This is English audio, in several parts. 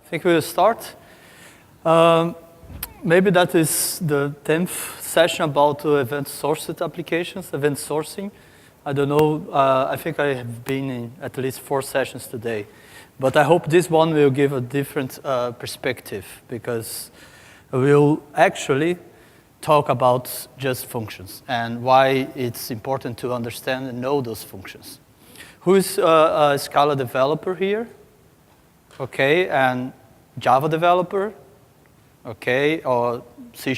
think we'll start. Maybe that is the 10th session about event-sourced applications, event sourcing. I don't know, I think I have been in at least 4 sessions today. But I hope this one will give a different perspective, because we'll actually talk about just functions and why it's important to understand and know those functions. Who is a Scala developer here? Okay, and Java developer? Okay, or C#?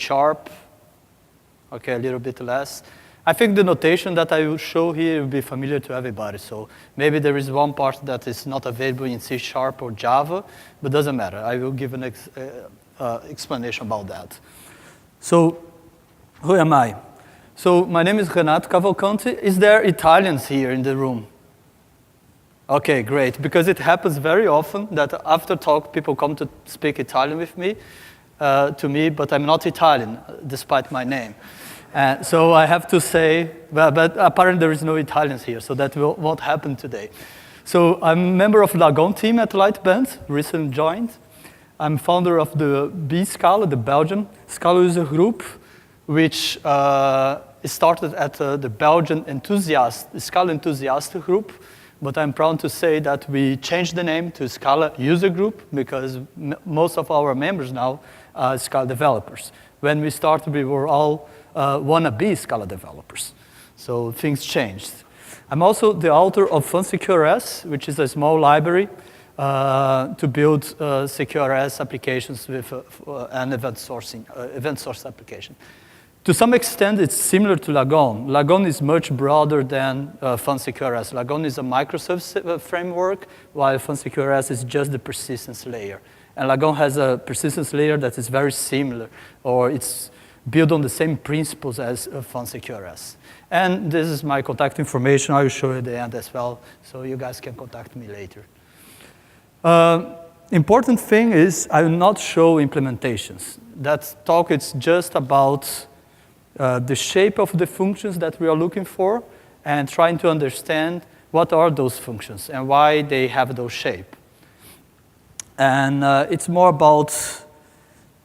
Okay, a little bit less. I think the notation that I will show here will be familiar to everybody. So maybe there is one part that is not available in C# or Java, but doesn't matter. I will give an explanation about that. So who am I? So my name is Renato Cavalcanti. Is there Italians here in the room? Okay, great, because it happens very often that after talk, people come to speak Italian with me, to me, but I'm not Italian, despite my name. So I have to say, well, but apparently there is no Italians here, so that won't happen today. So I'm a member of Lagoon team at Lightband, recently joined. I'm founder of the B-Scala, the Belgian Scala user group, which started at the Belgian Scala enthusiast group. But I'm proud to say that we changed the name to Scala User Group because most of our members now are Scala developers. When we started, we were all wannabe Scala developers. So things changed. I'm also the author of FunSecureS, which is a small library to build SecureS applications with an event source application. To some extent, it's similar to Lagoon. Lagoon is much broader than FunSecureS. Lagoon is a microservice framework, while FunSecureS is just the persistence layer. And Lagoon has a persistence layer that is very similar, or it's built on the same principles as FunSecureS. And this is my contact information. I will show you at the end as well, so you guys can contact me later. Important thing is I will not show implementations. That talk is just about the shape of the functions that we are looking for and trying to understand what are those functions and why they have those shape. And it's more about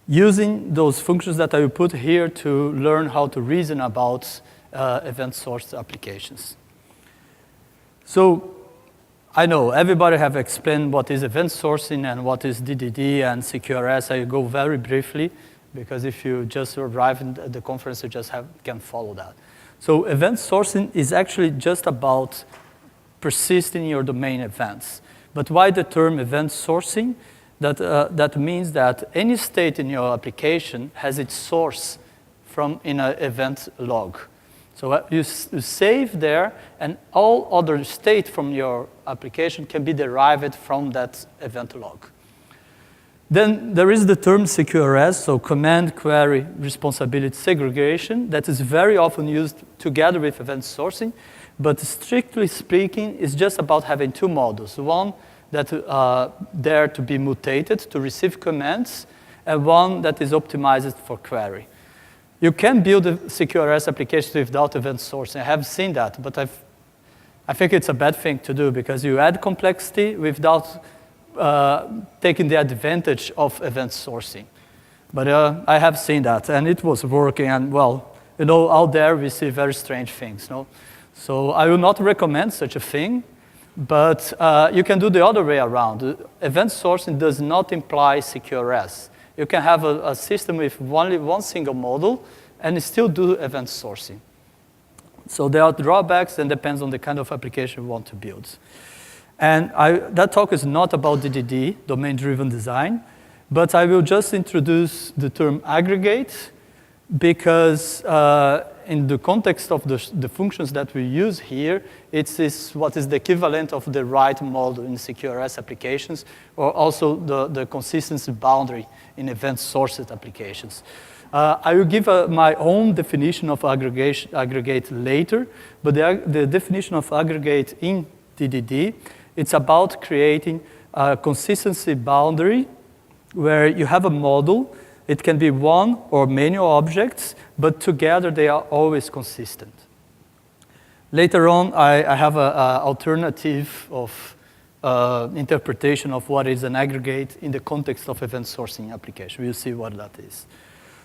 using those functions that I will put here to learn how to reason about event-sourced applications. So I know everybody have explained what is event sourcing and what is DDD and SecureS. I will go very briefly, because if you just arrive at the conference, you just can follow that. So event sourcing is actually just about persisting your domain events. But why the term event sourcing? That means that any state in your application has its source in an event log. So you save there, and all other state from your application can be derived from that event log. Then there is the term SecureS, so command query responsibility segregation, that is very often used together with event sourcing, but strictly speaking, it's just about having 2 models. One that there to be mutated, to receive commands, and one that is optimized for query. You can build a SecureS application without event sourcing. I have seen that, but I think it's a bad thing to do because you add complexity without taking the advantage of event sourcing. But I have seen that, and it was working, and well, you know, out there we see very strange things, no? So I will not recommend such a thing, but you can do the other way around. Event sourcing does not imply SecureS. You can have a system with only one single model and still do event sourcing. So there are drawbacks, and depends on the kind of application you want to build. And that talk is not about DDD, domain-driven design, but I will just introduce the term aggregate because in the context of the functions that we use here, it's what is the equivalent of the right model in SecureS applications, or also the consistency boundary in event-sourced applications. I will give my own definition of aggregate later, but the definition of aggregate in DDD, it's about creating a consistency boundary where you have a model. It can be one or many objects, but together they are always consistent. Later on, I have an alternative of interpretation of what is an aggregate in the context of event sourcing application. We'll see what that is.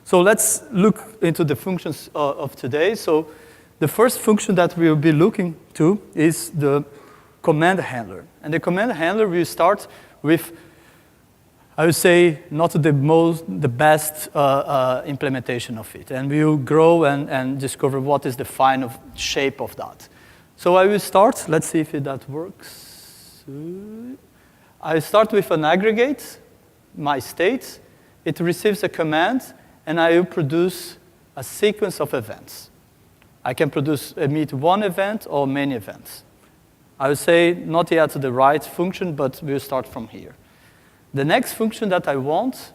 So let's look into the functions of today. So the first function that we'll be looking to is the command handler. And the command handler will start with, I would say, not the best implementation of it. And we'll grow and discover what is the final shape of that. So I will start, let's see if that works. I start with an aggregate, my state. It receives a command, and I will produce a sequence of events. I can emit one event or many events. I would say not yet the right function, but we'll start from here. The next function that I want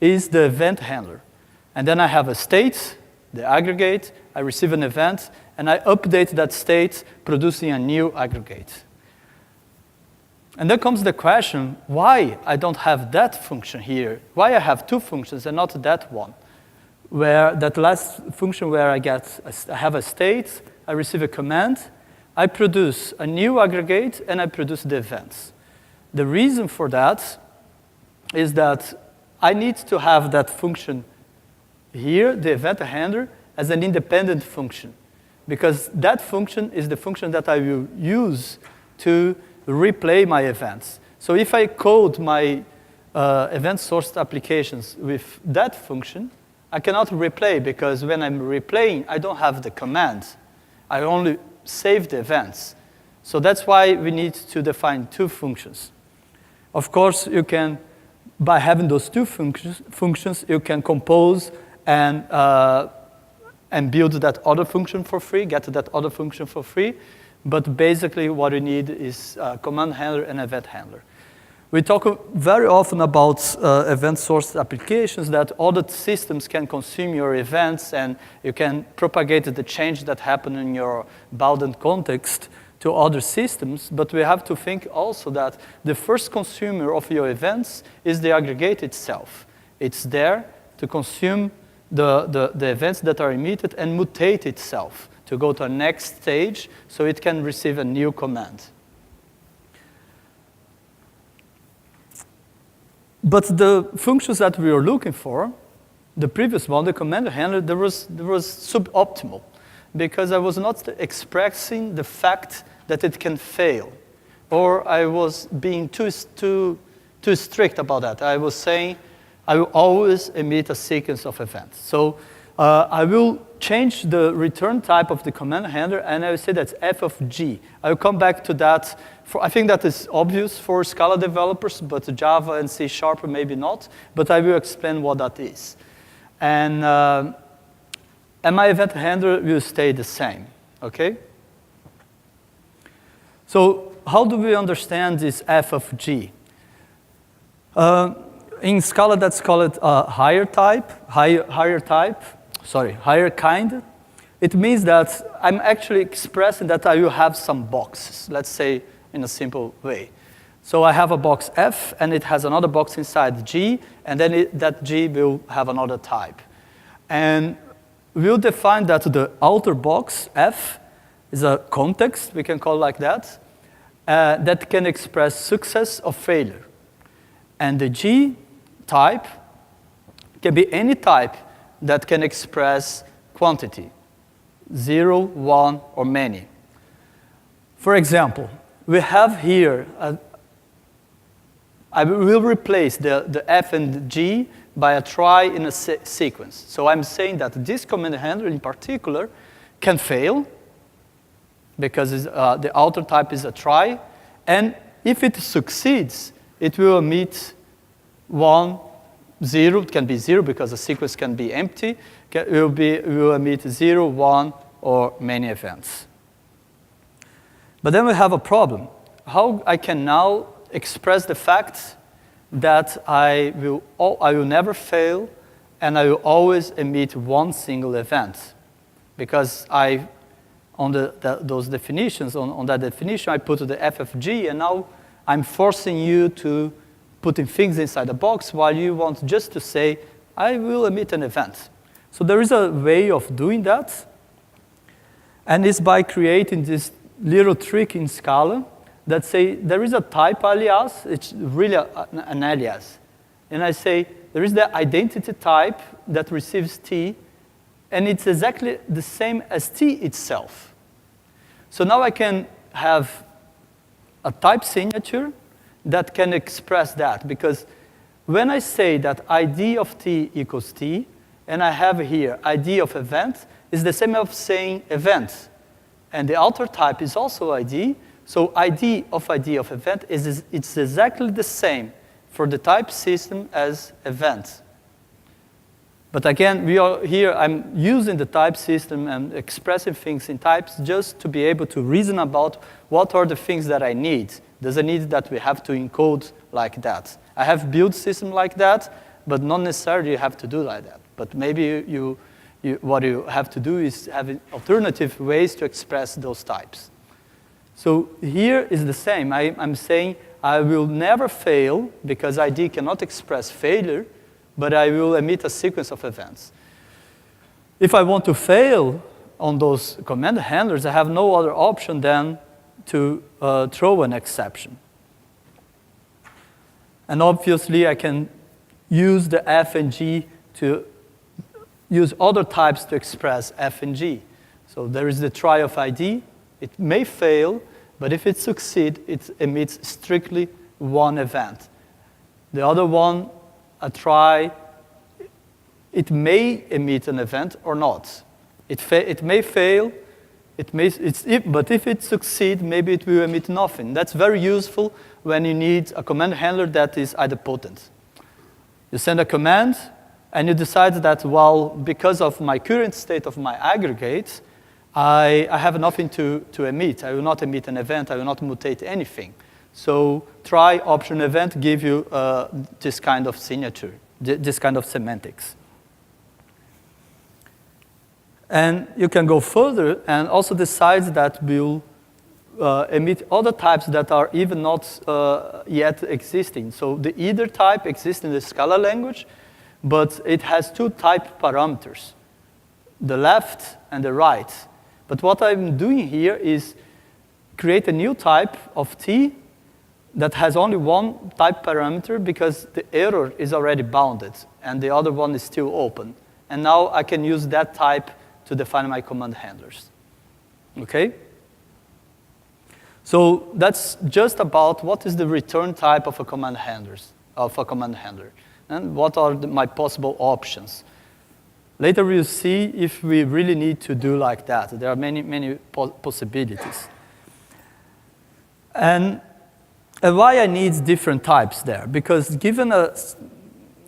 is the event handler. And then I have a state, the aggregate, I receive an event, and I update that state, producing a new aggregate. And then comes the question, why I don't have that function here? Why I have two functions and not that one? Where that last function where I have a state, I receive a command, I produce a new aggregate, and I produce the events. The reason for that is that I need to have that function here, the event handler, as an independent function, because that function is the function that I will use to replay my events. So if I code my event-sourced applications with that function, I cannot replay, because when I'm replaying, I don't have the command. I only save the events. So that's why we need to define two functions. Of course, you can, by having those two functions, you can compose and build that other function for free, get that other function for free. But basically, what you need is a command handler and event handler. We talk very often about event-sourced applications, that other systems can consume your events, and you can propagate the change that happened in your bounded context to other systems. But we have to think also that the first consumer of your events is the aggregate itself. It's there to consume the events that are emitted and mutate itself to go to a next stage so it can receive a new command. But the functions that we were looking for, the previous one, the command handler, there was suboptimal, because I was not expressing the fact that it can fail, or I was being too strict about that. I was saying I will always emit a sequence of events. So I will change the return type of the command handler, and I will say that's f of g. I will come back to that. I think that is obvious for Scala developers, but Java and C# maybe not. But I will explain what that is. And my event handler will stay the same, okay? So how do we understand this f of g? In Scala, that's called higher kind. It means that I'm actually expressing that I will have some boxes, let's say in a simple way. So I have a box F, and it has another box inside G, and then that G will have another type. And we'll define that the outer box F is a context, we can call it like that, that can express success or failure. And the G type can be any type that can express quantity, 0, 1, or many. For example, we have here, I will replace the F and the G by a try in a sequence. So I'm saying that this command handler in particular can fail, because the outer type is a try, and if it succeeds, it will emit 1, 0, it can be 0 because the sequence can be empty, it will emit 0, 1, or many events. But then we have a problem. How I can now express the fact that I will never fail, and I will always emit one single event. Because on those definitions, on that definition, I put the FFG, and now I'm forcing you to putting things inside a box while you want just to say, I will emit an event. So there is a way of doing that, and it's by creating this little trick in Scala that say there is a type alias, it's really an alias. And I say there is the identity type that receives T, and it's exactly the same as T itself. So now I can have a type signature that can express that, because when I say that ID of T equals T, and I have here ID of event, is the same as saying event. And the alter type is also ID, so ID of event it's exactly the same for the type system as event. But again, we are here, I'm using the type system and expressing things in types just to be able to reason about what are the things that I need. Does it need that we have to encode like that? I have built system like that, but not necessarily you have to do like that. But maybe what you have to do is have alternative ways to express those types. So here is the same. I'm saying I will never fail because ID cannot express failure, but I will emit a sequence of events. If I want to fail on those command handlers, I have no other option than to throw an exception. And obviously, I can use the F and G to use other types to express F and G. So there is the try of ID. It may fail, but if it succeeds, it emits strictly one event. The other one, a try, it may emit an event or not. It may fail, but if it succeeds, maybe it will emit nothing. That's very useful when you need a command handler that is idempotent. You send a command, and you decide that, well, because of my current state of my aggregate, I have nothing to emit. I will not emit an event. I will not mutate anything. So try option event give you this kind of signature, this kind of semantics. And you can go further and also decide that we'll emit other types that are even not yet existing. So the either type exists in the Scala language, but it has two type parameters, the left and the right. But what I'm doing here is create a new type of T that has only one type parameter because the error is already bounded and the other one is still open. And now I can use that type to define my command handlers. Okay? So that's just about what is the return type of a command handler, and what are my possible options. Later we'll see if we really need to do like that. There are many possibilities. And why I need different types there? Because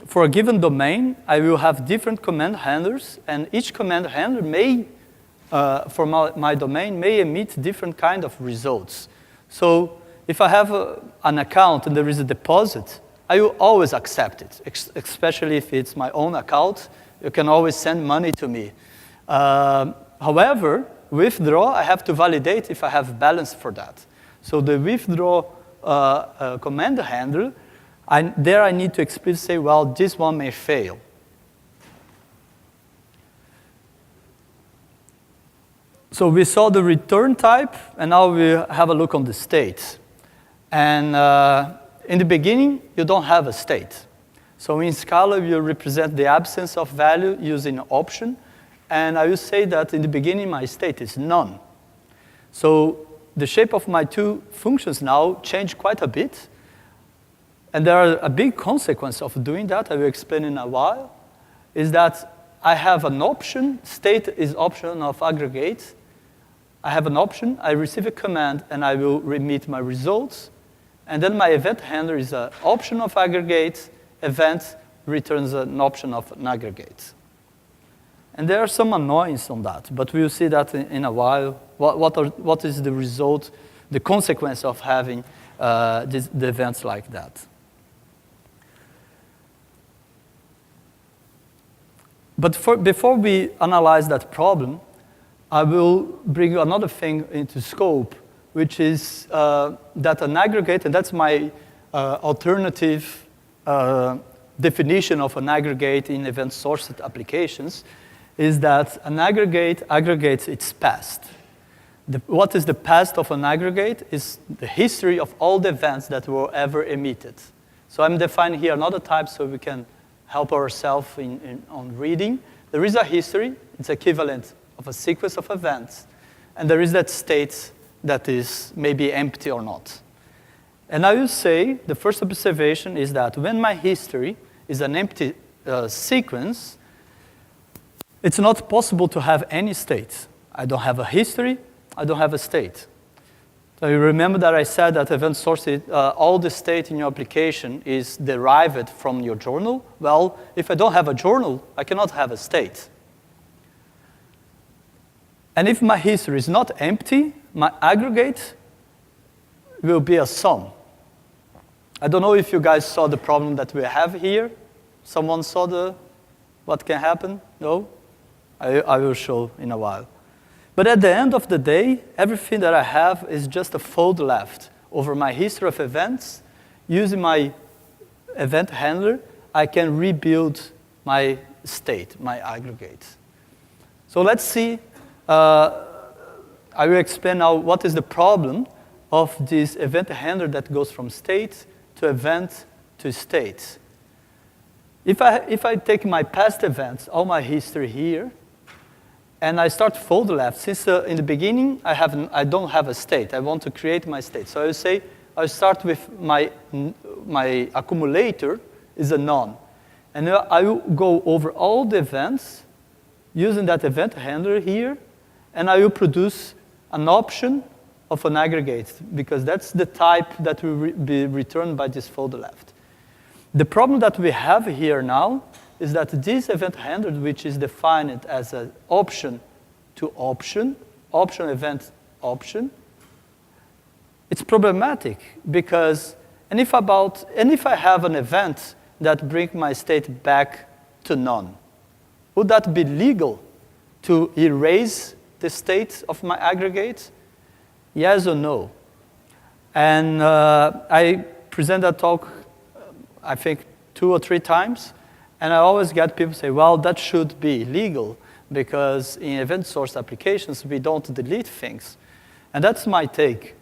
for a given domain, I will have different command handlers, and each command handler may, for my domain, may emit different kind of results. So if I have an account and there is a deposit, I will always accept it, especially if it's my own account. You can always send money to me. However, withdraw, I have to validate if I have balance for that. So the withdraw command handler, there I need to explicitly say, well, this one may fail. So we saw the return type, and now we have a look on the state. And in the beginning, you don't have a state. So in Scala, you represent the absence of value using option. And I will say that in the beginning, my state is none. So the shape of my two functions now change quite a bit. And there are a big consequence of doing that, I will explain in a while, is that I have an option. State is option of aggregate. I have an option. I receive a command, and I will remit my results. And then my event handler is an option of aggregate. Event returns an option of an aggregate. And there are some annoyance on that, but we'll see that in a while. What is the result, the consequence of having the events like that? But before we analyze that problem, I will bring another thing into scope, which is that an aggregate, and that's my alternative definition of an aggregate in event-sourced applications, is that an aggregate aggregates its past. what is the past of an aggregate is the history of all the events that were ever emitted. So I'm defining here another type so we can help ourselves on reading. There is a history. It's equivalent of a sequence of events. And there is that state that is maybe empty or not. And I will say the first observation is that when my history is an empty sequence, it's not possible to have any state. I don't have a history. I don't have a state. So you remember that I said that event source, all the state in your application is derived from your journal. Well, if I don't have a journal, I cannot have a state. And if my history is not empty, my aggregate will be a sum. I don't know if you guys saw the problem that we have here. Someone saw what can happen? No? I will show in a while. But at the end of the day, everything that I have is just a fold left over my history of events. Using my event handler, I can rebuild my state, my aggregate. So let's see. I will explain now what is the problem of this event handler that goes from state to event to state. If I take my past events, all my history here, and I start fold left, since in the beginning I don't have a state. I want to create my state. So I will say I start with my accumulator is a none. And I will go over all the events using that event handler here, and I will produce an option of an aggregate, because that's the type that will be returned by this fold left. The problem that we have here now is that this event handler, which is defined as an option to option, option event option, it's problematic because, and if I have an event that brings my state back to none, would that be legal to erase the state of my aggregate? Yes or no? And I present that talk, I think, 2 or 3 times. And I always get people say, well, that should be legal because in event source applications, we don't delete things. And that's my take.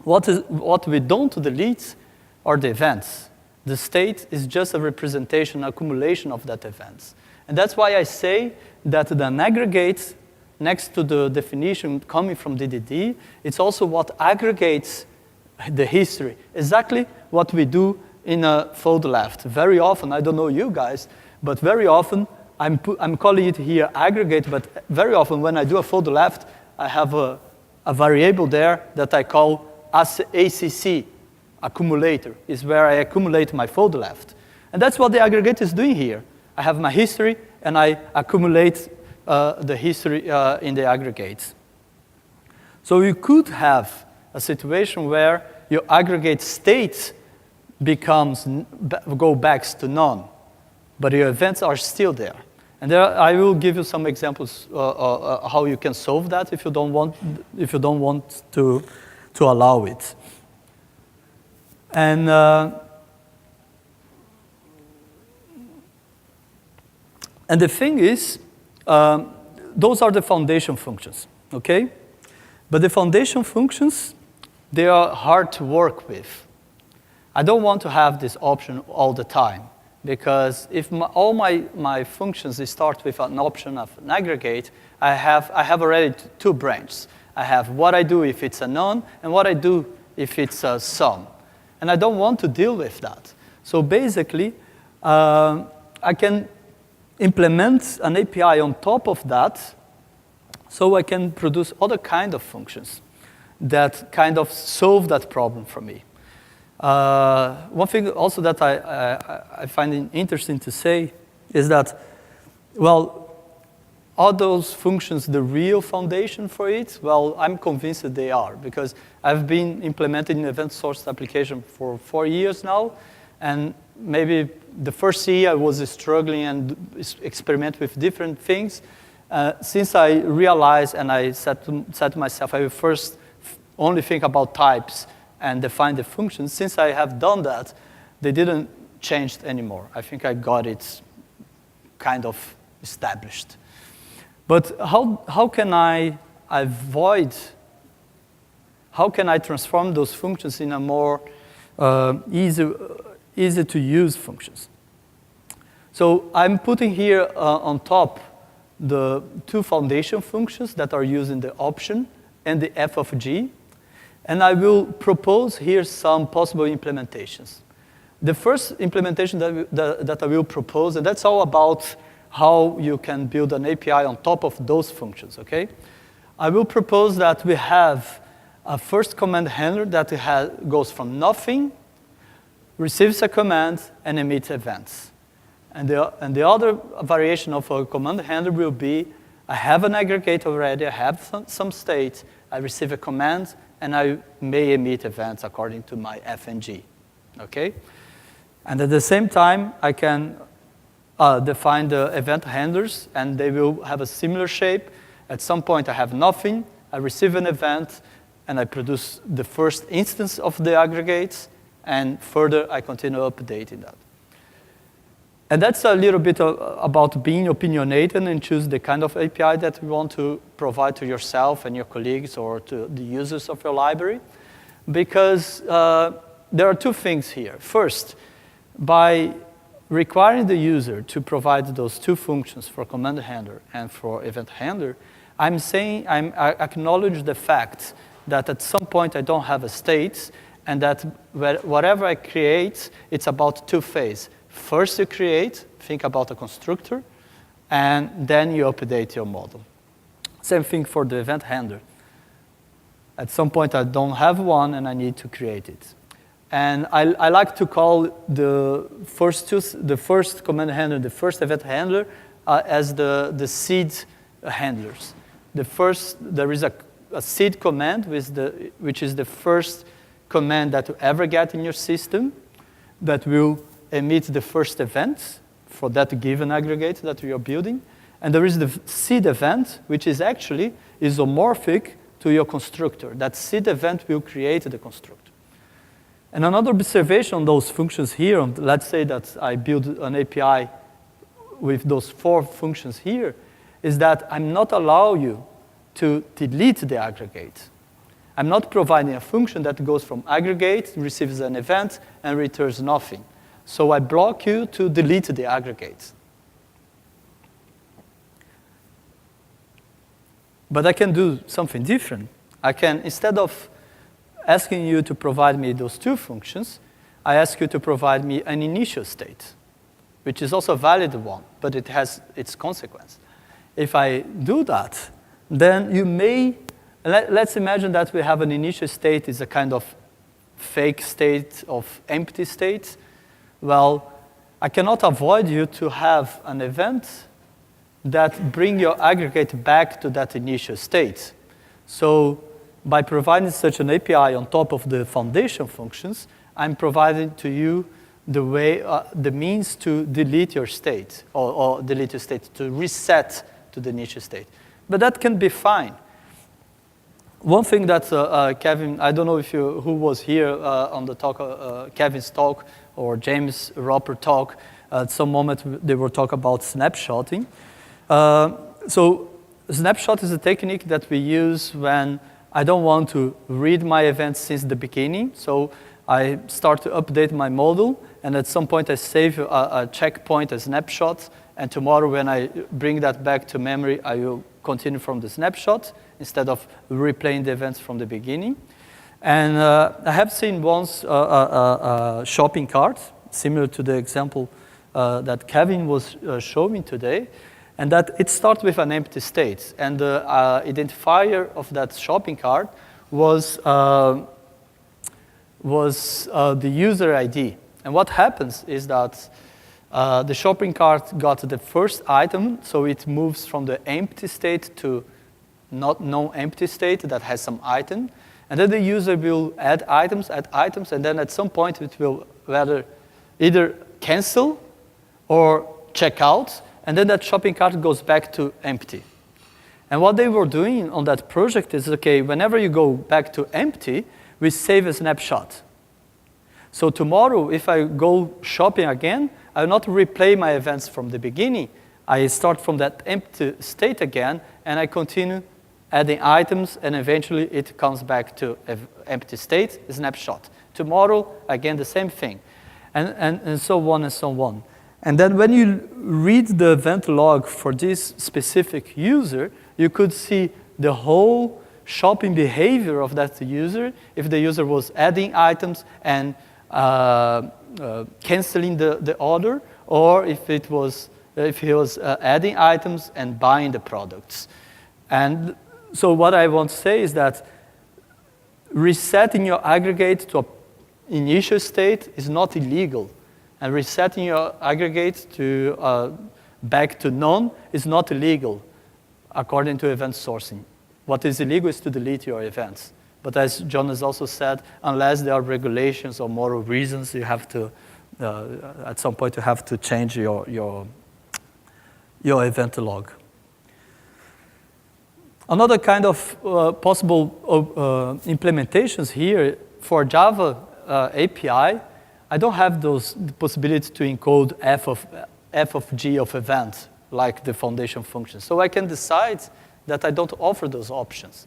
What we don't delete are the events. The state is just a representation, accumulation of that events. And that's why I say that an aggregate, next to the definition coming from DDD, it's also what aggregates the history. Exactly what we do in a fold left. Very often, I don't know you guys, but very often, I'm calling it here aggregate, but very often when I do a fold left, I have a variable there that I call ACC, accumulator, is where I accumulate my fold left. And that's what the aggregate is doing here. I have my history, and I accumulate the history in the aggregates. So you could have a situation where your aggregate state go back to none, but your events are still there. And there, I will give you some examples how you can solve that if you don't want to allow it. And the thing is, those are the foundation functions, okay? But the foundation functions, they are hard to work with. I don't want to have this option all the time, because if all my functions they start with an option of an aggregate, I have already 2 branches. I have what I do if it's a none, and what I do if it's a sum. And I don't want to deal with that. So basically, I can implement an API on top of that, so I can produce other kind of functions that kind of solve that problem for me. One thing also that I find it interesting to say is that, well, are those functions the real foundation for it? Well, I'm convinced that they are, because I've been implementing an event source application for 4 years now, and maybe the first year I was struggling and experiment with different things. Since I realized and I said to myself, I will first only think about types and define the functions. Since I have done that, they didn't change anymore. I think I got it kind of established. But how can I avoid how can I transform those functions in a more easy to use functions? So I'm putting here on top the two foundation functions that are used in the option and the f of g. And I will propose here some possible implementations. The first implementation that I will propose, and that's all about how you can build an API on top of those functions, okay? I will propose that we have a first command handler that goes from nothing, receives a command, and emits events. And the other variation of a command handler will be, I have an aggregate already, I have some state, I receive a command, and I may emit events according to my F and G, okay? And at the same time, I can define the event handlers, and they will have a similar shape. At some point, I have nothing, I receive an event, and I produce the first instance of the aggregates, and further, I continue updating that. And that's a little bit about being opinionated and choose the kind of API that we want to provide to yourself and your colleagues or to the users of your library. Because there are two things here. First, by requiring the user to provide those two functions for command handler and for event handler, I'm saying I acknowledge the fact that at some point I don't have a state, and that whatever I create, it's about two phases. First you create, think about a constructor, and then you update your model. Same thing for the event handler. At some point I don't have one and I need to create it. And I like to call the first command handler, the first event handler, as the seed handlers. There is a seed command, which is the first command that you ever get in your system that will emit the first event for that given aggregate that we are building. And there is the seed event, which is actually isomorphic to your constructor. That seed event will create the constructor. And another observation on those functions here, let's say that I build an API with those 4 functions here, is that I'm not allowing you to delete the aggregate. I'm not providing a function that goes from aggregate, receives an event, and returns nothing. So I block you to delete the aggregate. But I can do something different. I can, instead of asking you to provide me those 2 functions, I ask you to provide me an initial state, which is also a valid one, but it has its consequence. If I do that, then you may, let's imagine that we have an initial state is a kind of fake state of empty state. Well, I cannot avoid you to have an event that bring your aggregate back to that initial state. So by providing such an API on top of the foundation functions, I'm providing to you the means to delete your state, or delete your state, to reset to the initial state. But that can be fine. One thing that Kevin, I don't know who was here on the talk, Kevin's talk, or James Roper talk. At some moment, they were talking about snapshotting. So snapshot is a technique that we use when I don't want to read my events since the beginning. So I start to update my model, and at some point I save a checkpoint, a snapshot, and tomorrow when I bring that back to memory, I will continue from the snapshot instead of replaying the events from the beginning. And I have seen once a shopping cart, similar to the example that Kevin was showing today, and that it starts with an empty state. And the identifier of that shopping cart was the user ID. And what happens is that the shopping cart got the first item, so it moves from the empty state to not non-empty state that has some item. And then the user will add items, and then at some point it will either cancel or check out, and then that shopping cart goes back to empty. And what they were doing on that project is, okay, whenever you go back to empty, we save a snapshot. So tomorrow, if I go shopping again, I will not replay my events from the beginning. I start from that empty state again, and I continue adding items, and eventually it comes back to an empty state, snapshot. Tomorrow, again, the same thing, and so on and so on. And then when you read the event log for this specific user, you could see the whole shopping behavior of that user, if the user was adding items and canceling the order, or if he was adding items and buying the products. And so what I want to say is that resetting your aggregate to an initial state is not illegal. And resetting your aggregate to back to none is not illegal, according to event sourcing. What is illegal is to delete your events. But as Jonas also said, unless there are regulations or moral reasons, you have to, at some point, you have to change your event log. Another kind of possible implementations here for Java API, I don't have the possibility to encode f of g of event like the foundation function. So I can decide that I don't offer those options.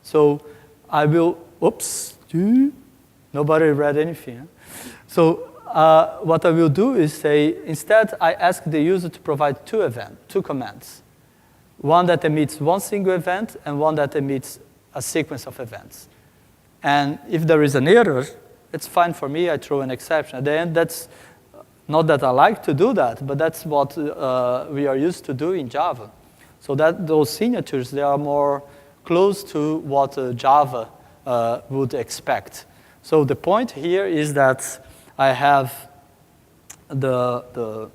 So I will, oops, nobody read anything. Huh? So what I will do is say, instead I ask the user to provide two commands. One that emits one single event and one that emits a sequence of events. And if there is an error, it's fine for me, I throw an exception. At the end, that's not that I like to do that, but that's what we are used to do in Java. So that those signatures, they are more close to what Java would expect. So the point here is that I have the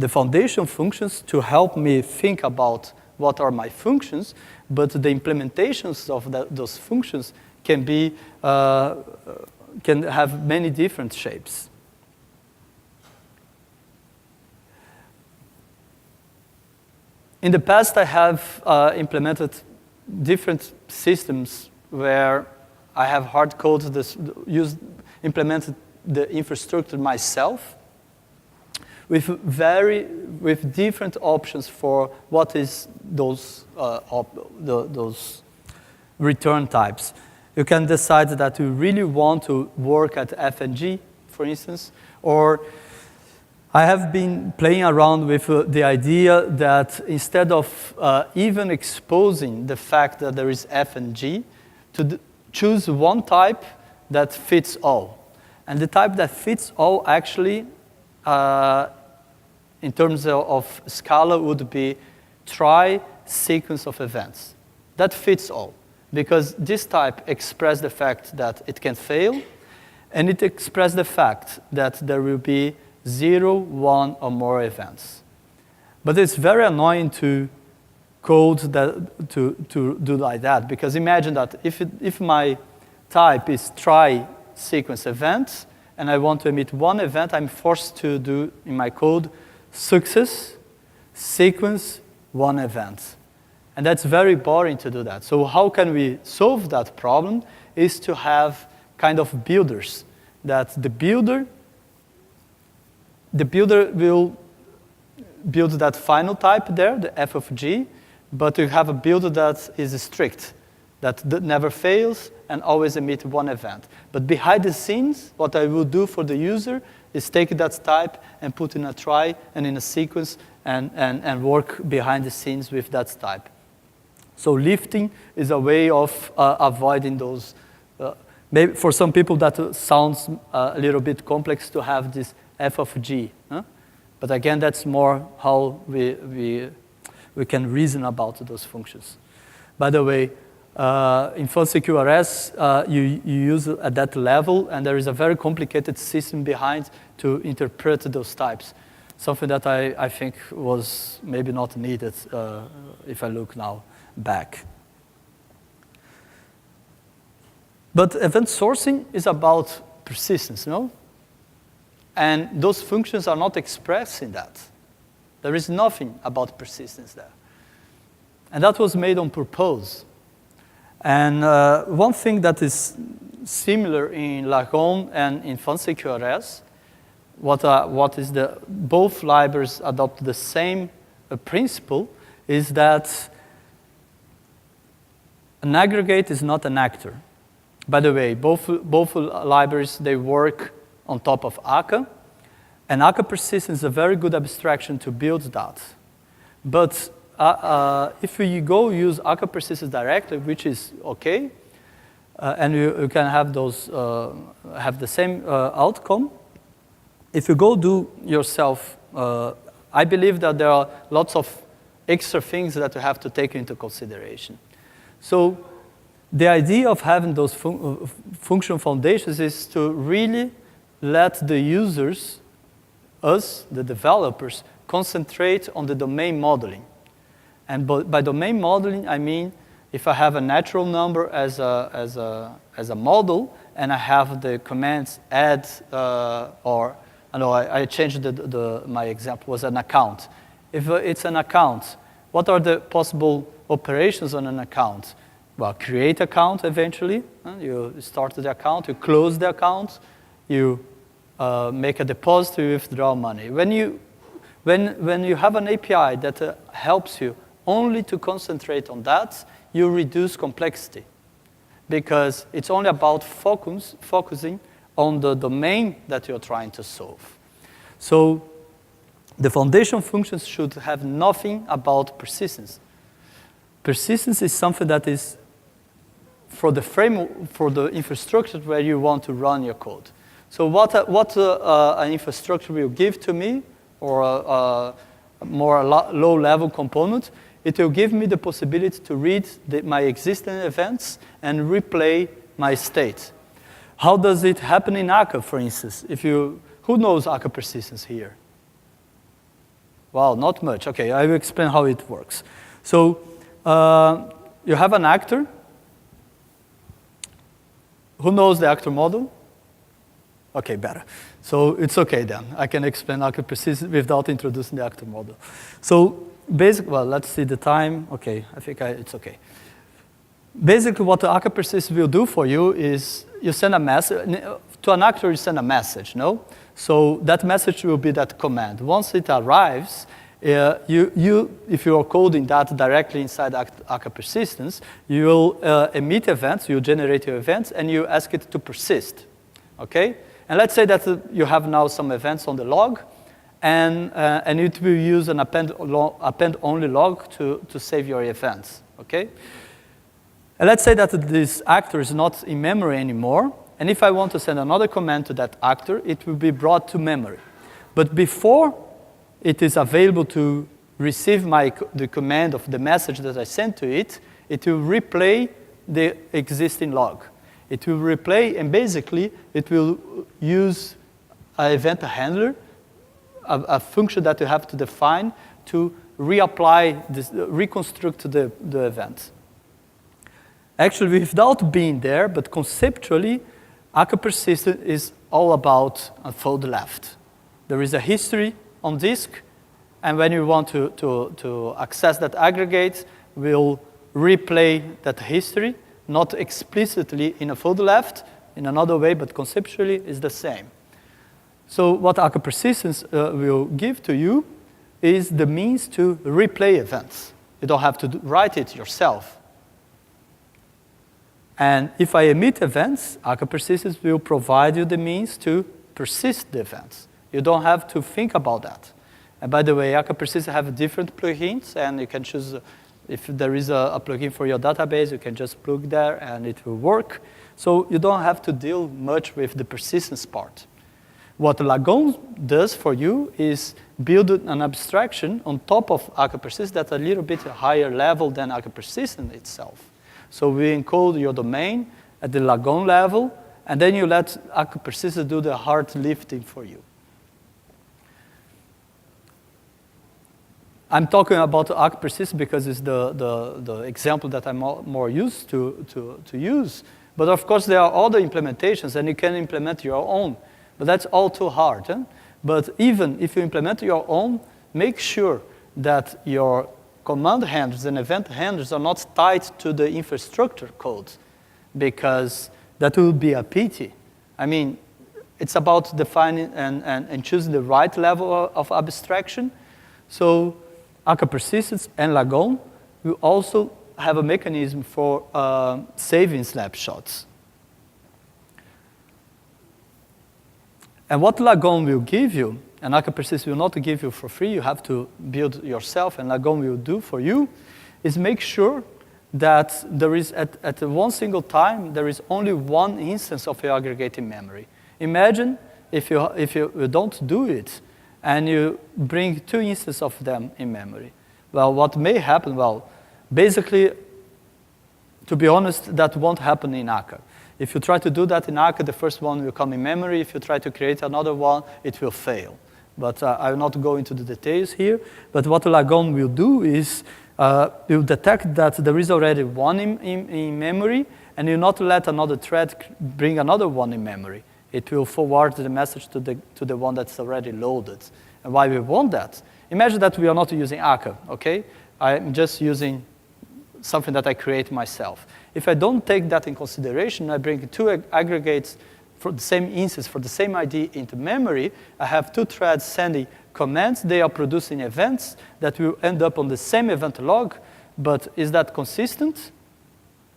foundation functions to help me think about what are my functions, but the implementations of those functions can be can have many different shapes. In the past, I have implemented different systems where I have hard coded this, implemented the infrastructure myself with different options for what is those return types. You can decide that you really want to work at FNG, for instance, or I have been playing around with the idea that instead of even exposing the fact that there is F and G, to choose one type that fits all. And the type that fits all actually, in terms of Scala, would be try sequence of events. That fits all, because this type expresses the fact that it can fail, and it expresses the fact that there will be 0, 1, or more events. But it's very annoying to code that, to do like that, because imagine that if my type is try sequence events, and I want to emit one event, I'm forced to do in my code success, sequence, one event. And that's very boring to do that. So how can we solve that problem is to have kind of builders, that the builder will build that final type there, the f of g, but you have a builder that is strict, that never fails and always emit one event. But behind the scenes, what I will do for the user is take that type and put in a try and in a sequence and work behind the scenes with that type. So lifting is a way of avoiding those. Maybe for some people that sounds a little bit complex to have this f of g. Huh? But again, that's more how we can reason about those functions. By the way, in fancy QRS, you use it at that level, and there is a very complicated system behind to interpret those types. Something that I think was maybe not needed if I look now back. But event sourcing is about persistence, no? And those functions are not expressed in that. There is nothing about persistence there. And that was made on purpose. And one thing that is similar in Lagoon and in fancy QRS, both libraries adopt the same principle, is that An aggregate is not an actor. By the way, both libraries, they work on top of Akka, and Akka persistence is a very good abstraction to build that. But if you go use Akka persistence directly, which is okay, and you can have those have the same outcome. If you go do yourself, I believe that there are lots of extra things that you have to take into consideration. So the idea of having those function foundations is to really let the users, us, the developers, concentrate on the domain modeling. And by domain modeling, I mean if I have a natural number as a model, and I have the commands add or I changed my example was an account. If it's an account, what are the possible operations on an account? Well, create account eventually. You start the account, you close the account, you make a deposit, you withdraw money. When you have an API that helps you only to concentrate on that, you reduce complexity, because it's only about focusing on the domain that you're trying to solve. So the foundation functions should have nothing about persistence. Persistence is something that is for the framework, for the infrastructure where you want to run your code. So what an infrastructure will give to me, or a more low-level component, it will give me the possibility to read my existing events and replay my state. How does it happen in Akka, for instance? Who knows Akka persistence here? Well, not much. Okay, I will explain how it works. So you have an actor. Who knows the actor model? Okay, better. So it's okay then. I can explain Akka persistence without introducing the actor model. So well, let's see the time. Okay, I think it's okay. Basically, what the Akka persistence will do for you is you send a message. To an actor, you send a message, no? So that message will be that command. Once it arrives, if you are coding that directly inside Akka persistence, you will emit events, you generate your events, and you ask it to persist, okay? And let's say that you have now some events on the log, and it will use an append-only log to save your events, okay? And let's say that this actor is not in memory anymore, and if I want to send another command to that actor, it will be brought to memory. But before it is available to receive the command of the message that I sent to it, it will replay the existing log. It will replay, and basically, it will use an event handler, a function that you have to define to reconstruct the event. Actually, without being there, but conceptually, Akka persistence is all about a fold left. There is a history on disk, and when you want to access that aggregate, we'll replay that history, not explicitly in a fold left, in another way, but conceptually is the same. So what Akka persistence will give to you is the means to replay events. You don't have to write it yourself. And if I emit events, Akka persistence will provide you the means to persist the events. You don't have to think about that. And by the way, Akka persistence have different plugins, and you can choose, if there is a plugin for your database, you can just plug there and it will work. So you don't have to deal much with the persistence part. What Lagoon does for you is build an abstraction on top of Akka persistence that's a little bit higher level than Akka persistence itself. So we encode your domain at the Lagoon level, and then you let Akka persistence do the hard lifting for you. I'm talking about Akka persistence because it's the example that I'm more used to use. But of course, there are other implementations, and you can implement your own. But that's all too hard. But even if you implement your own, make sure that your command handlers and event handlers are not tied to the infrastructure code, because that will be a pity. I mean, it's about defining and choosing the right level of abstraction. So Akka persistence and Lagoon will also have a mechanism for saving snapshots. And what Lagoon will give you, and Akka Persist will not give you for free, you have to build yourself, and Lagoon will do for you, is make sure that there is, at one single time, there is only one instance of your aggregate in memory. Imagine if you don't do it, and you bring 2 instances of them in memory. Well, what may happen, well, basically, to be honest, that won't happen in Akka. If you try to do that in Akka, the first one will come in memory. If you try to create another one, it will fail. But I will not go into the details here. But what Lagoon will do is it will detect that there is already one in memory, and you not let another thread bring another one in memory. It will forward the message to the one that's already loaded. And why we want that? Imagine that we are not using Akka, okay? I'm just using something that I create myself. If I don't take that in consideration, I bring 2 aggregates for the same instance, for the same ID into memory, I have 2 threads sending commands. They are producing events that will end up on the same event log, but is that consistent?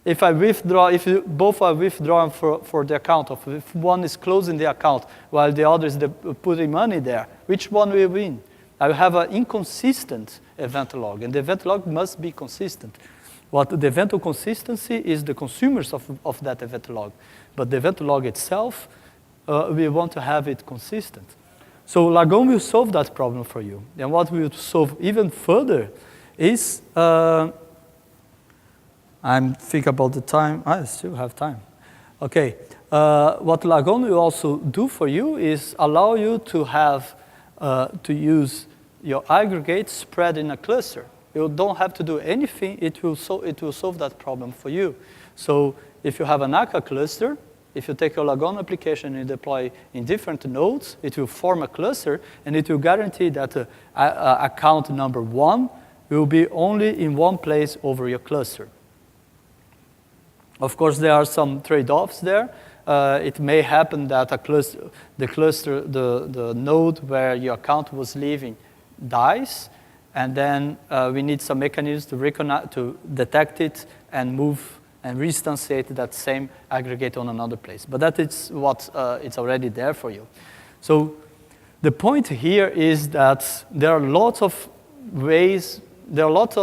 If I withdraw, if both are withdrawn for the account, of if one is closing the account while the other is putting money there, which one will win? I will have an inconsistent event log, and the event log must be consistent. What the event of consistency is the consumers of that event log, but the event log itself, we want to have it consistent. So Lagoon will solve that problem for you. And what we will solve even further is, I'm thinking about the time. I still have time. Okay. What Lagoon will also do for you is allow you to have to use your aggregate spread in a cluster. You don't have to do anything. It will solve that problem for you. So if you have an Akka cluster, if you take your Lagoon application and deploy in different nodes, it will form a cluster, and it will guarantee that account number 1 will be only in one place over your cluster. Of course, there are some trade-offs there. It may happen that the node where your account was living dies, and then we need some mechanisms to detect it and move and reinstantiate that same aggregate on another place. But that is what it's already there for you. So the point here is that there are lots of ways, there are a lot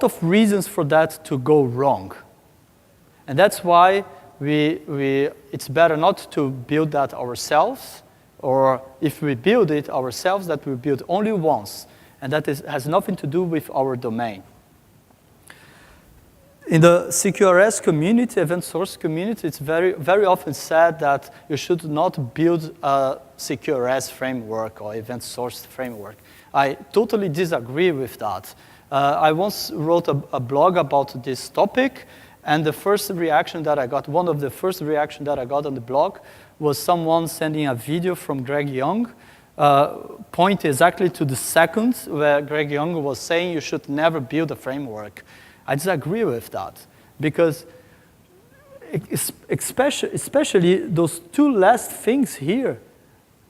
of reasons for that to go wrong. And that's why it's better not to build that ourselves, or if we build it ourselves, that we build only once. And that has nothing to do with our domain. In the CQRS community, event source community, it's very, very often said that you should not build a CQRS framework or event source framework. I totally disagree with that. I once wrote a blog about this topic, and the first reaction that I got, one of the first reactions that I got on the blog was someone sending a video from Greg Young, pointing exactly to the second where Greg Young was saying you should never build a framework. I disagree with that, because especially those 2 last things here,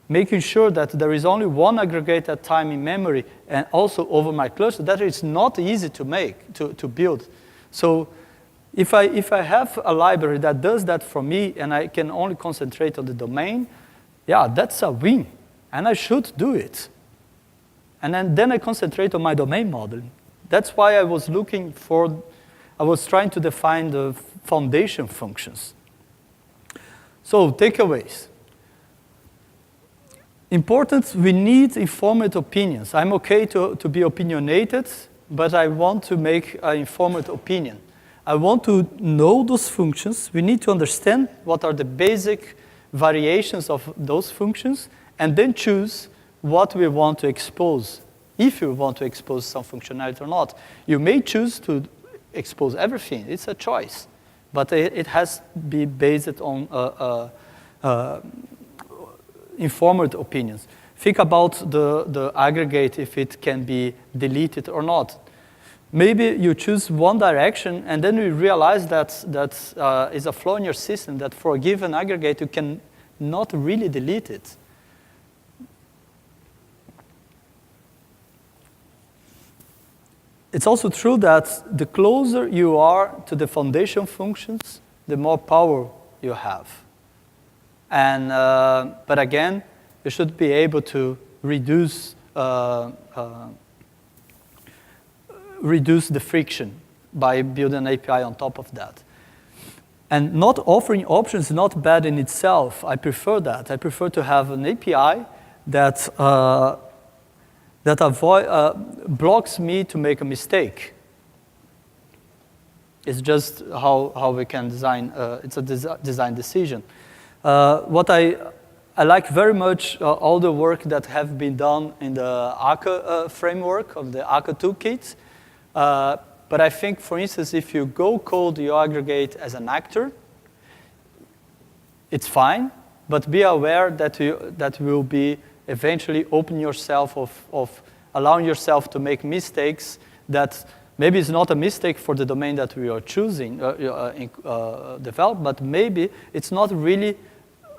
making sure that there is only one aggregate at a time in memory and also over my cluster, that is not easy to build. So if I have a library that does that for me and I can only concentrate on the domain, yeah, that's a win, and I should do it. And then I concentrate on my domain modeling. That's why I was trying to define the foundation functions. So takeaways. Important, we need informed opinions. I'm okay to be opinionated, but I want to make an informed opinion. I want to know those functions. We need to understand what are the basic variations of those functions, and then choose what we want to expose, if you want to expose some functionality or not. You may choose to expose everything. It's a choice. But it has to be based on informed opinions. Think about the aggregate, if it can be deleted or not. Maybe you choose one direction, and then you realize that is a flaw in your system, that for a given aggregate, you can not really delete it. it's also true that the closer you are to the foundation functions, the more power you have. And, but again, you should be able to reduce the friction by building an API on top of that. And not offering options is not bad in itself. I prefer that. I prefer to have an API that, blocks me to make a mistake. It's just how we can design, it's a design decision. What I like very much all the work that have been done in the Akka framework of the Akka toolkit. But I think, for instance, if you go code your aggregate as an actor, it's fine, but be aware that you will be eventually open yourself of allowing yourself to make mistakes that maybe it's not a mistake for the domain that we are choosing develop, but maybe it's not really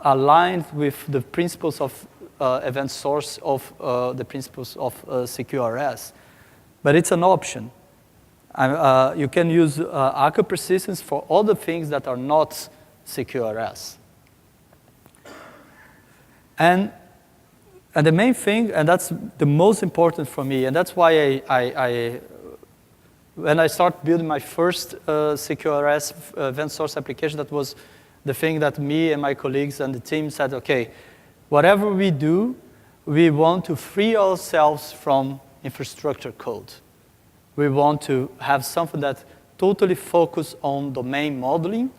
aligned with the principles of event source of the principles of CQRS. But it's an option. You can use Akka persistence for all the things that are not CQRS. And the main thing, and that's the most important for me, and that's why when I started building my first CQRS event source application, that was the thing that me and my colleagues and the team said, okay, whatever we do, we want to free ourselves from infrastructure code. We want to have something that totally focus on domain modeling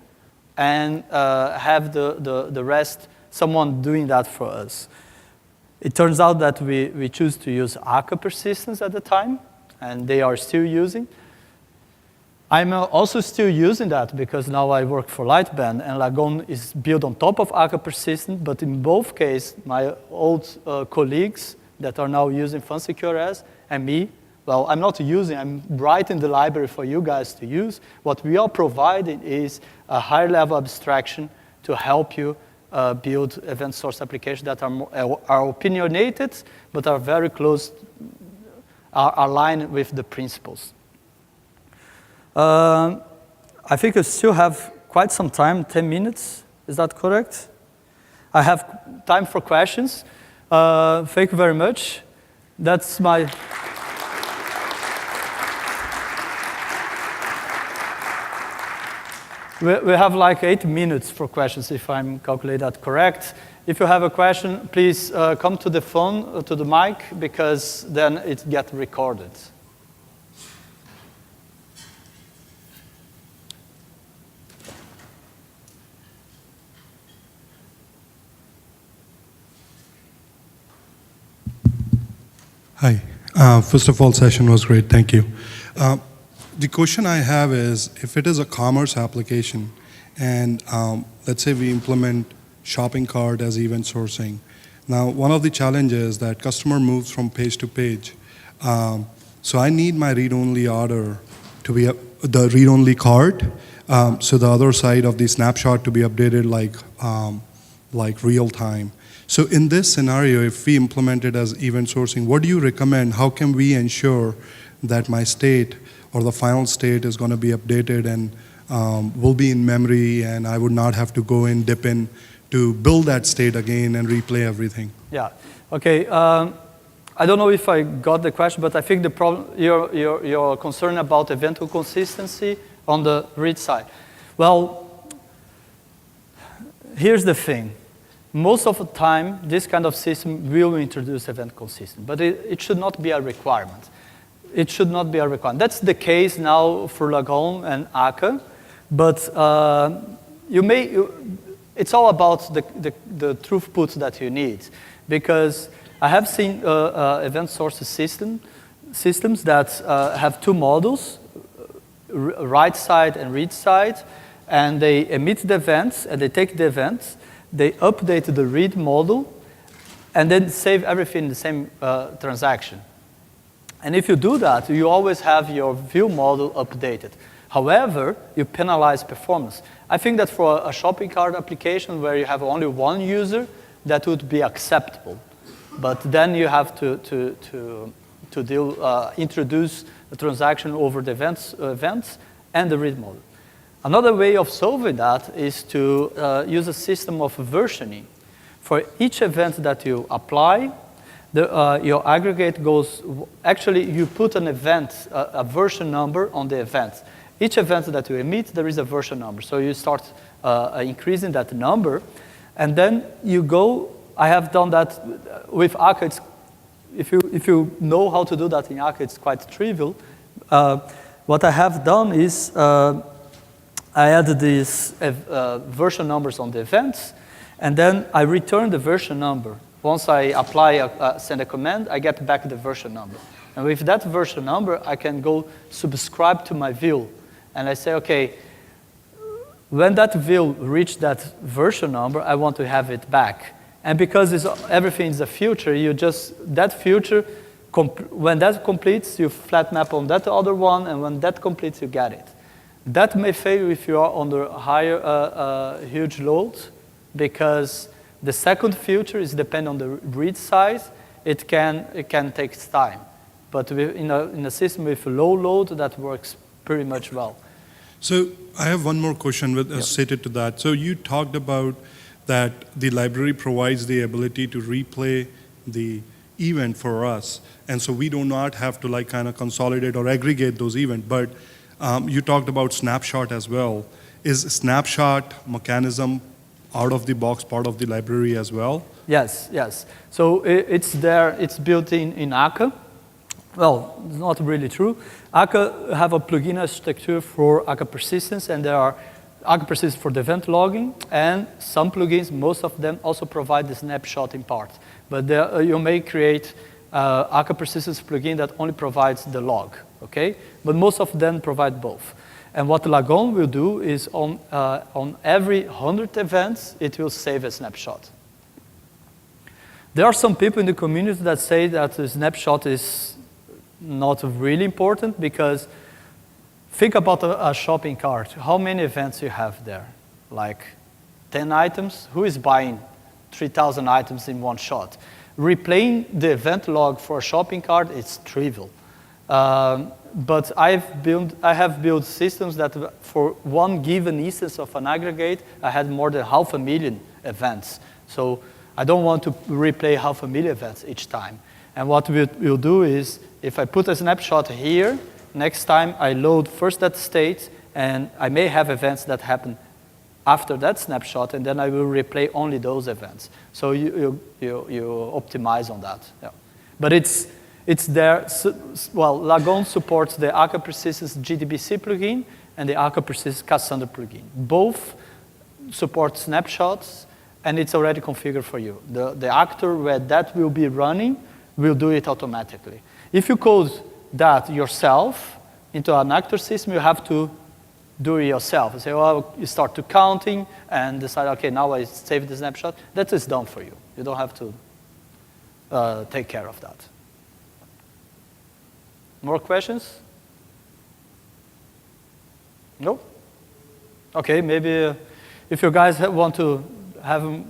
and have the rest, someone doing that for us. It turns out that we choose to use Akka persistence at the time, and they are still using. I'm also still using that because now I work for Lightband, and Lagoon is built on top of Akka persistence, but in both cases, my old colleagues that are now using FunCQRS and me, well, I'm not using, I'm writing the library for you guys to use. What we are providing is a higher level abstraction to help you build event source applications that are opinionated, but are very close, are aligned with the principles. I think I still have quite some time, 10 minutes. Is that correct? I have time for questions. Thank you very much. That's my... We have like 8 minutes for questions, if I'm calculating that correct. If you have a question, please come to the phone, to the mic, because then it gets recorded. Hi. First of all, session was great. Thank you. The question I have is, if it is a commerce application, and let's say we implement shopping cart as event sourcing. Now, one of the challenges that customer moves from page to page. So I need my read-only order to be the read-only cart. So the other side of the snapshot to be updated like real time. So in this scenario, if we implement it as event sourcing, what do you recommend? How can we ensure that my state or the final state is going to be updated and will be in memory, and I would not have to go in, dip in to build that state again and replay everything? Yeah. Okay. I don't know if I got the question, but I think the problem you're concerned about event consistency on the read side. Well, here's the thing. Most of the time, this kind of system will introduce event consistency, but it should not be a requirement. It should not be a requirement. That's the case now for Lagoon and Akka, but it's all about the throughput that you need, because I have seen event source systems that have two models, write side and read side, and they emit the events and they take the events. They update the read model, and then save everything in the same transaction. And if you do that, you always have your view model updated. However, you penalize performance. I think that for a shopping cart application where you have only one user, that would be acceptable. But then you have to introduce the transaction over the events and the read model. Another way of solving that is to use a system of versioning. For each event that you apply, your aggregate goes, actually you put an event, a version number on the event. Each event that you emit, there is a version number. So you start increasing that number, and then you go, I have done that with Akka. If you know how to do that in Akka, it's quite trivial. What I have done is I added these version numbers on the events, and then I return the version number. Once I apply, send a command, I get back the version number. And with that version number, I can go subscribe to my view. And I say, okay, when that view reaches that version number, I want to have it back. And because everything is a future, that future, when that completes, you flat map on that other one, and when that completes, you get it. That may fail if you are under higher, huge load, because the second future is dependent on the read size. It can take time. But in a system with low load, that works pretty much well. So I have one more question associated to that. So you talked about that the library provides the ability to replay the event for us. And so we do not have to kind of consolidate or aggregate those events. But you talked about snapshot as well. Is snapshot mechanism out of the box part of the library as well? Yes. So it's there, it's built in Akka. Well, it's not really true. Akka have a plugin architecture for Akka persistence, and there are Akka persistence for the event logging, and some plugins, most of them also provide the snapshot in part. But you may create Akka persistence plugin that only provides the log, okay? But most of them provide both. And what Lagoon will do is on every 100 events, it will save a snapshot. There are some people in the community that say that the snapshot is not really important, because think about a shopping cart. How many events you have there? Like 10 items? Who is buying 3,000 items in one shot? Replaying the event log for a shopping cart is trivial. But I have built systems that for one given instance of an aggregate, I had more than 500,000 events. So I don't want to replay 500,000 events each time. And what we'll do is, if I put a snapshot here, next time I load first that state, and I may have events that happen after that snapshot, and then I will replay only those events. So you optimize on that. Yeah. But it's there. Well, Lagoon supports the Akka Persistence GDBC plugin and the Akka Persistence Cassandra plugin. Both support snapshots, and it's already configured for you. The actor where that will be running will do it automatically. If you code that yourself into an actor system, you have to do it yourself. You say, well, you start to counting and decide, okay, now I save the snapshot. That is done for you. You don't have to take care of that. More questions? No? Okay, maybe if you guys want to have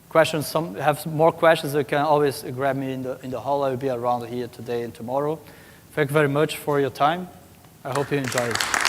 questions, have more questions, you can always grab me in the hall. I will be around here today and tomorrow. Thank you very much for your time. I hope you enjoy it.